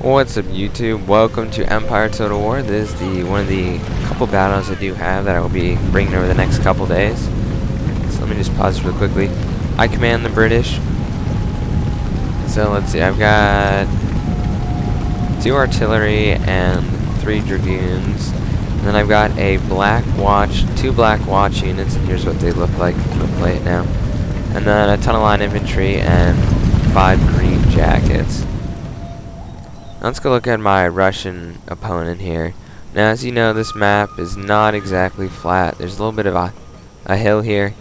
What's up, YouTube? Welcome to Empire Total War. This is one of the couple battles I do have that I will be bringing over the next couple days. So let me just pause real quickly. I command the British. So let's see, I've got 2 artillery and 3 dragoons. And then I've got a black watch, 2 black watch units, and here's what they look like. I'm gonna play it now. And then a ton of line infantry and 5 green jackets. Let's go look at my Russian opponent here. Now, as you know, this map is not exactly flat. There's a little bit of a hill here.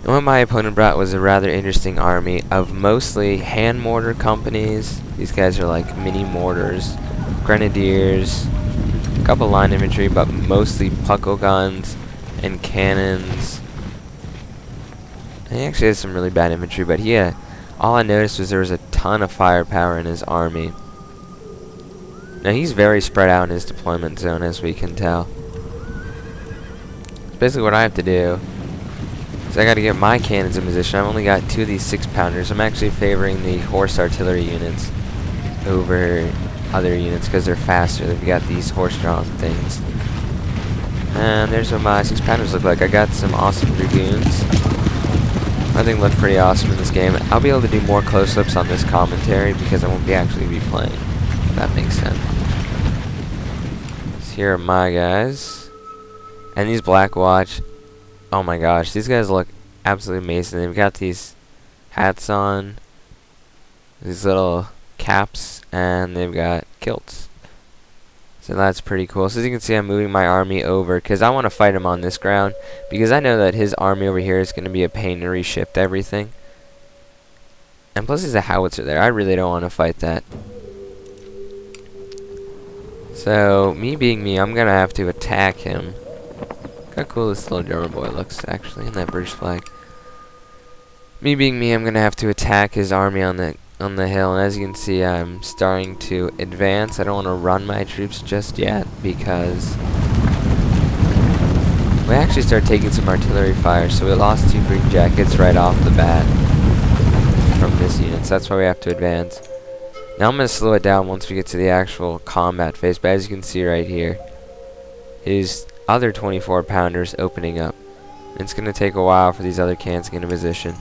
And what my opponent brought was a rather interesting army of mostly hand mortar companies. These guys are like mini mortars, grenadiers, a couple line infantry, but mostly puckle guns and cannons. And he actually has some really bad infantry, but all I noticed was there was a ton of firepower in his army. Now he's very spread out in his deployment zone, as we can tell. Basically what I have to do is I got to get my cannons in position. I've only got 2 of these 6-pounders. I'm actually favoring the horse artillery units over other units because they're faster. They've got these horse-drawn things. And there's what my 6-pounders look like. I got some awesome dragoons. I think look pretty awesome in this game. I'll be able to do more close-ups on this commentary because I won't actually be playing. If that makes sense. Here are my guys. And these Black Watch. Oh my gosh, these guys look absolutely amazing. They've got these hats on, these little caps, and they've got kilts. So that's pretty cool. So as you can see, I'm moving my army over because I want to fight him on this ground because I know that his army over here is going to be a pain to reshift everything. And plus there's a howitzer there. I really don't want to fight that. So, me being me, I'm going to have to attack him. Look how cool this little German boy looks, actually, in that British flag. Me being me, I'm going to have to attack his army on the hill. And as you can see, I'm starting to advance. I don't want to run my troops just yet because we actually started taking some artillery fire. So we lost 2 green jackets right off the bat from this unit. So that's why we have to advance. Now I'm going to slow it down once we get to the actual combat phase, but as you can see right here, his other 24-pounders opening up. It's going to take a while for these other cans to get in position.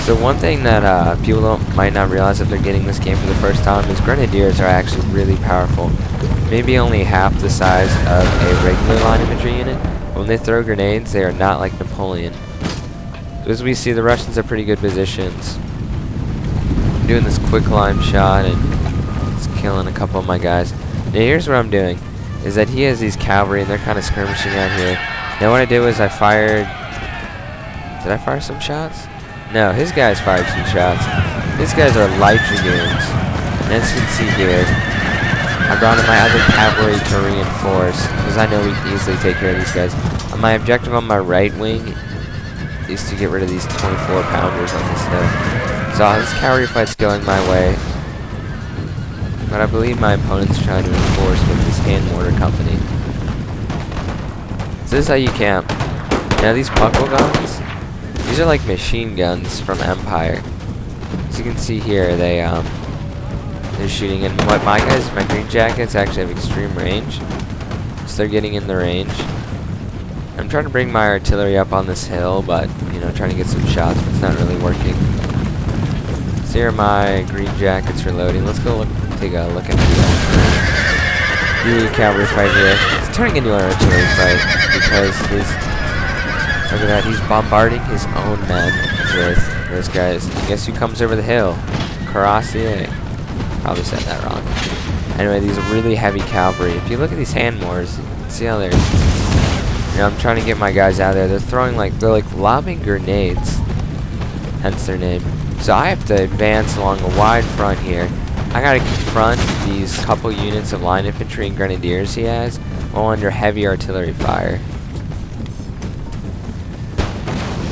So one thing that people might not realize if they're getting this game for the first time is grenadiers are actually really powerful. Maybe only half the size of a regular line infantry unit. When they throw grenades, they are not like Napoleon. So as we see, the Russians have pretty good positions. Doing this quick line shot and it's killing a couple of my guys. Now here's what I'm doing is that he has these cavalry and they're kind of skirmishing out here. Now what I did was did I fire some shots? No, his guys fired some shots. These guys are light dragoons. And as you can see here, I brought in my other cavalry to reinforce because I know we can easily take care of these guys. My objective on my right wing is to get rid of these 24-pounders on this hill. So this cavalry fight's going my way, but I believe my opponent's trying to enforce with this hand mortar company. So this is how you camp. Now these puckle guns, these are like machine guns from Empire. As you can see here, they're shooting, and what my guys, my green jackets, actually have extreme range, so they're getting in the range. I'm trying to bring my artillery up on this hill, but trying to get some shots, but it's not really working. So here are my green jackets reloading. Let's go take a look at the cavalry fight here. It's turning into an artillery fight because look at that, he's bombarding his own men with those guys. And guess who comes over the hill? Cuirassier. Probably said that wrong. Anyway, these really heavy cavalry. If you look at these hand mortars, see how they're I'm trying to get my guys out there. They're like lobbing grenades. Hence their name. So I have to advance along a wide front here. I gotta confront these couple units of line infantry and grenadiers he has while under heavy artillery fire.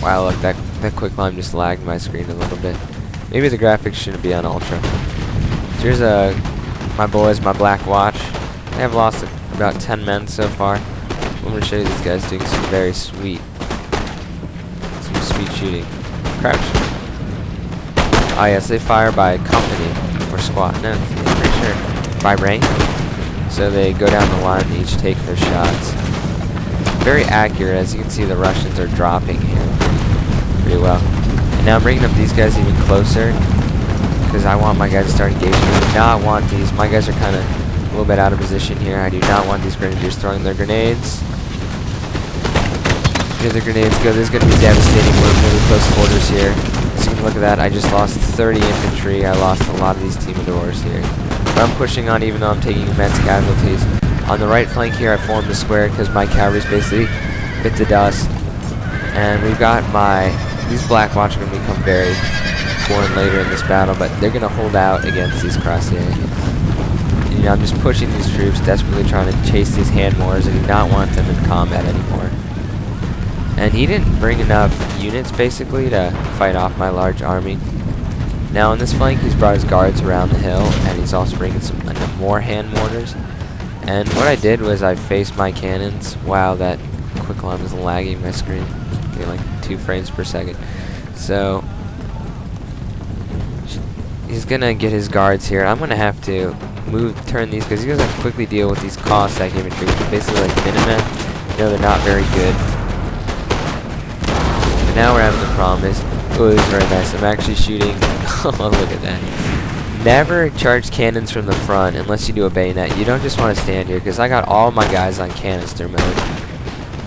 Wow, look, that quick climb just lagged my screen a little bit. Maybe the graphics shouldn't be on ultra. So here's my boys, my Black Watch. They have lost about 10 men so far. I'm gonna show you these guys doing some very sweet shooting. Crouch. Oh yes, they fire by company. or squad. No, I'm pretty sure by rank. So they go down the line and each take their shots. Very accurate. As you can see, the Russians are dropping here pretty well. And now I'm bringing up these guys even closer because I want my guys to start engaging. I do not want these. My guys are kind of a little bit out of position here. I do not want these grenadiers throwing their grenades. Here the grenades go. This is going to be devastating. We're really close quarters here. So you can look at that. I just lost 30 infantry. I lost a lot of these Timadors here. But I'm pushing on even though I'm taking immense casualties. On the right flank here, I formed a square because my cavalry's basically bit to dust. And we've got these Black Watch are going to become very important later in this battle, but they're going to hold out against these Cuirassiers. You know, I'm just pushing these troops, desperately trying to chase these hand Moors. I do not want them in combat anymore. And he didn't bring enough units, basically, to fight off my large army. Now, on this flank, he's brought his guards around the hill, and he's also bringing some more hand mortars. And what I did was I faced my cannons. Wow, that quicklime is lagging my screen. Getting like 2 frames per second. So he's gonna get his guards here. I'm gonna have to turn these because he's gonna have to quickly deal with these Cossack infantry, which are basically like Minutemen. You know, they're not very good. But now we're having the promise. Oh, this is very nice. I'm actually shooting. Oh, look at that. Never charge cannons from the front unless you do a bayonet. You don't just want to stand here because I got all my guys on canister mode.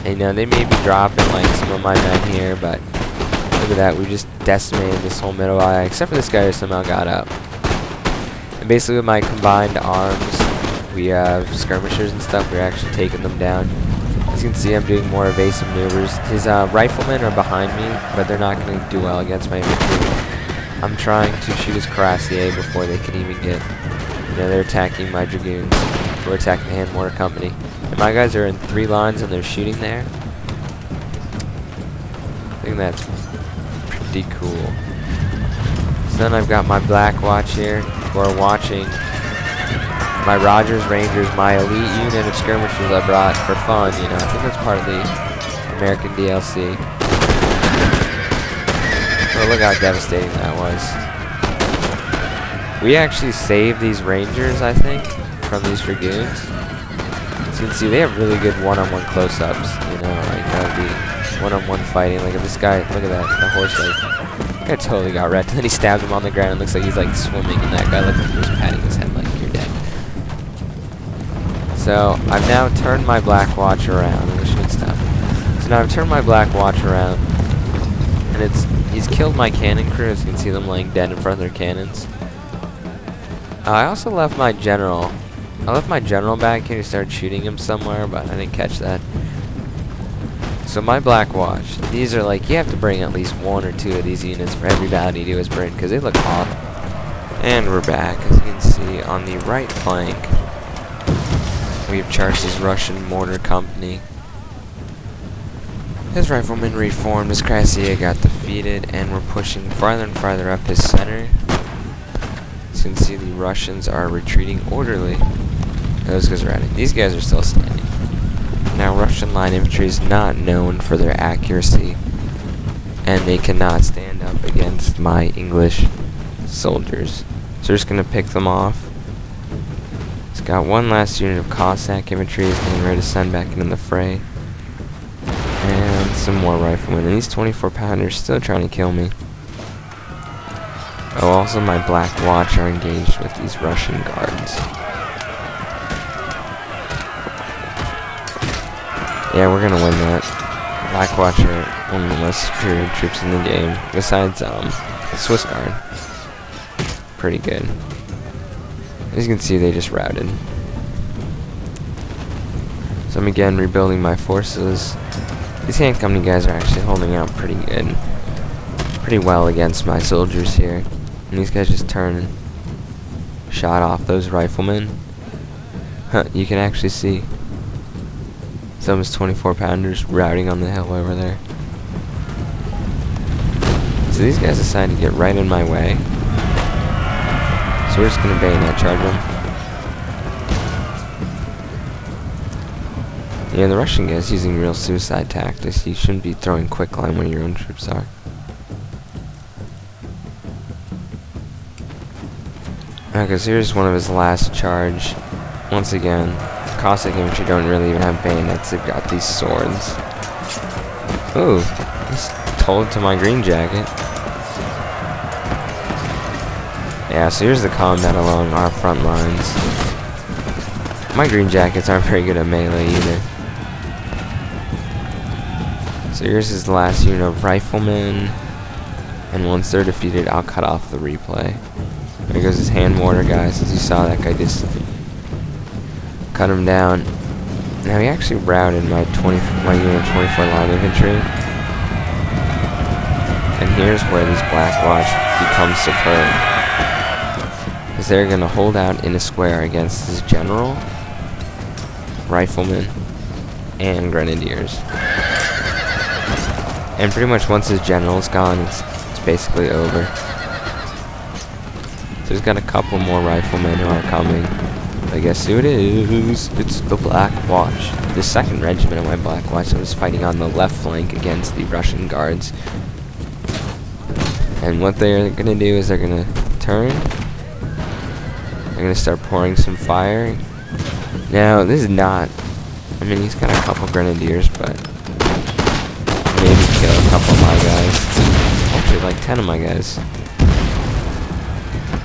And, you know, they may be dropping like some of my men here, but look at that. We just decimated this whole middle eye, except for this guy who somehow got up. And basically with my combined arms, we have skirmishers and stuff. We're actually taking them down. As you can see, I'm doing more evasive maneuvers. His riflemen are behind me, but they're not going to do well against my infantry. I'm trying to shoot his Cuirassier before they can even get... You know, they're attacking my dragoons. We're attacking the hand mortar company. And my guys are in 3 lines and they're shooting there. I think that's pretty cool. So then I've got my Black Watch here who are watching my Rogers Rangers, my elite unit of skirmishers I brought for fun. You know, I think that's part of the American DLC. Oh, look how devastating that was. We actually saved these Rangers, I think, from these Dragoons. So you can see they have really good one-on-one close-ups, you know, like that would be one-on-one fighting. Like if this guy, look at that, the horse, like, that guy totally got wrecked. And then he stabbed him on the ground and looks like he's like swimming, and that guy looks like he was patting his head like, you're dead. So I've now turned my Black Watch around, and I should stop. So now I've turned my Black Watch around, and he's killed my cannon crew. As you can see them laying dead in front of their cannons. I also left my general. I left my general back here to start shooting him somewhere, but I didn't catch that. So my Black Watch, these are like, you have to bring at least 1 or 2 of these units for every battle you do as Britain, because they look awesome. And we're back. As you can see, on the right flank, we've charged this Russian mortar company. His riflemen reformed, his Cuirassier got defeated, and we're pushing farther and farther up his center. As you can see, the Russians are retreating orderly. Those guys are at it. These guys are still standing. Now, Russian line infantry is not known for their accuracy, and they cannot stand up against my English soldiers. So we're just going to pick them off. It's got one last unit of Cossack infantry is getting ready to send back into the fray. And some more riflemen. And these 24-pounders still trying to kill me. Oh, also my Black Watch are engaged with these Russian guards. Yeah, we're gonna win that. Black Watch are one of the most superior troops in the game, besides the Swiss Guard. Pretty good. As you can see, they just routed. So I'm again rebuilding my forces. These hand company guys are actually holding out pretty good. Pretty well against my soldiers here. And these guys just turned and shot off those riflemen. You can actually see some of his 24-pounders routing on the hill over there. So these guys decided to get right in my way. So we're just going to bayonet charge them. Yeah, the Russian guy's using real suicide tactics. You shouldn't be throwing quicklime when your own troops are. Because here's one of his last charge. Once again, Cossack infantry don't really even have bayonets, they've got these swords. Ooh, he's told to my green jacket. Yeah, so here's the combat along our front lines. My green jackets aren't very good at melee either. So here's his last unit of riflemen. And once they're defeated, I'll cut off the replay. There goes his hand mortar, guys. As you saw, that guy just cut him down. Now he actually routed my unit of 24 line infantry. And here's where this Black Watch becomes superb. Because they're going to hold out in a square against his general, riflemen, and grenadiers. And pretty much once his general's gone, it's basically over. So he's got a couple more riflemen who are coming. I guess who it is? It's the Black Watch. The 2nd Regiment of my Black Watch that was fighting on the left flank against the Russian guards. And what they're gonna do is they're gonna turn. They're gonna start pouring some fire. Now, this is not... I mean, he's got a couple grenadiers, but... maybe kill a couple of my guys. Actually, like 10 of my guys.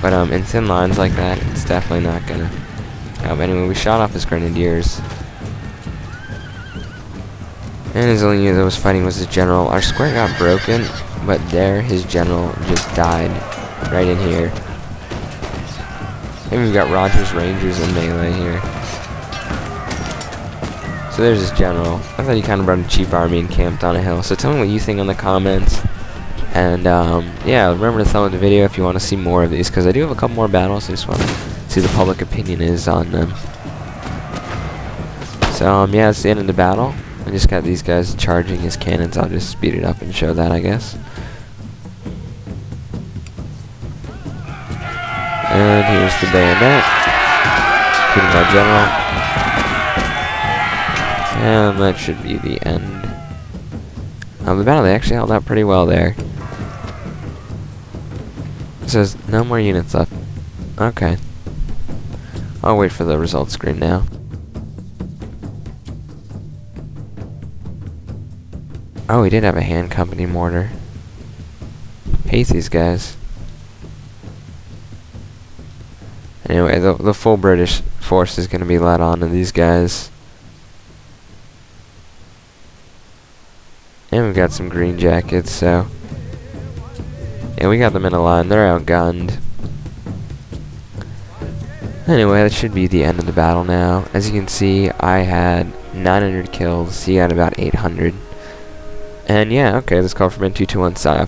But in thin lines like that, it's definitely not gonna help. Anyway, we shot off his grenadiers. And his only unit that was fighting was his general. Our square got broken, but there, his general just died right in here. And we've got Rogers Rangers in melee here. So there's his general. I thought he kind of brought a cheap army and camped on a hill. So tell me what you think in the comments. And yeah, remember to thumb up the video if you want to see more of these, because I do have a couple more battles. I just want to see the public opinion is on them. So yeah, it's the end of the battle. I just got these guys charging his cannons. I'll just speed it up and show that, I guess. And here's the bayonet, shooting our general. And that should be the end of the battle. They actually held out pretty well there. It says no more units left. Okay. I'll wait for the results screen now. Oh, we did have a hand company mortar. Hate these guys. Anyway, the full British force is going to be led on to these guys. And we've got some green jackets, so... yeah, we got them in a line. They're outgunned. Anyway, that should be the end of the battle now. As you can see, I had 900 kills. He had about 800. And yeah, okay, this call from Ben221 sign off.